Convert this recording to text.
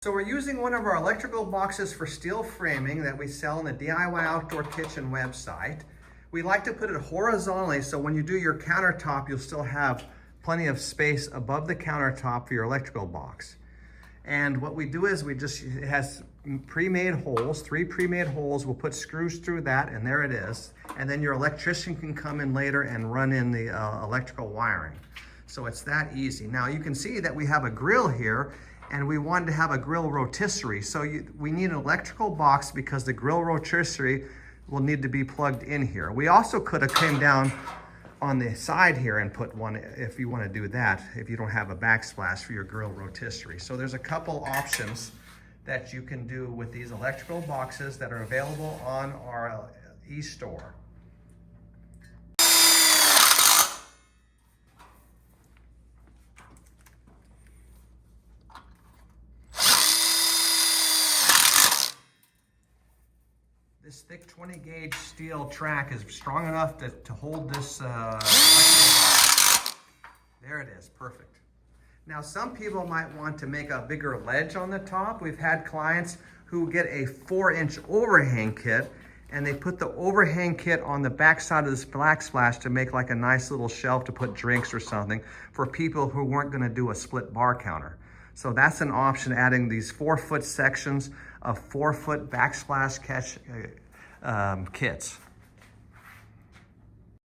So we're using one of our electrical boxes for steel framing that we sell on the DIY Outdoor Kitchen website. We like to put it horizontally so when you do your countertop, you'll still have plenty of space above the countertop for your electrical box. And what we do is it has pre-made holes, 3 pre-made holes. We'll put screws through that and there it is. And then your electrician can come in later and run in the electrical wiring. So it's that easy. Now you can see that we have a grill here and we wanted to have a grill rotisserie. So we need an electrical box because the grill rotisserie will need to be plugged in here. We also could have came down on the side here and put one if you want to do that, if you don't have a backsplash for your grill rotisserie. So there's a couple options that you can do with these electrical boxes that are available on our e-store. This thick 20 gauge steel track is strong enough to hold this there it is, perfect. Now some people might want to make a bigger ledge on the top. We've had clients who get a 4-inch overhang kit and they put the overhang kit on the back side of this backsplash to make like a nice little shelf to put drinks or something for people who weren't going to do a split bar counter. So that's an option, adding these 4-foot sections of 4-foot backsplash catch kits.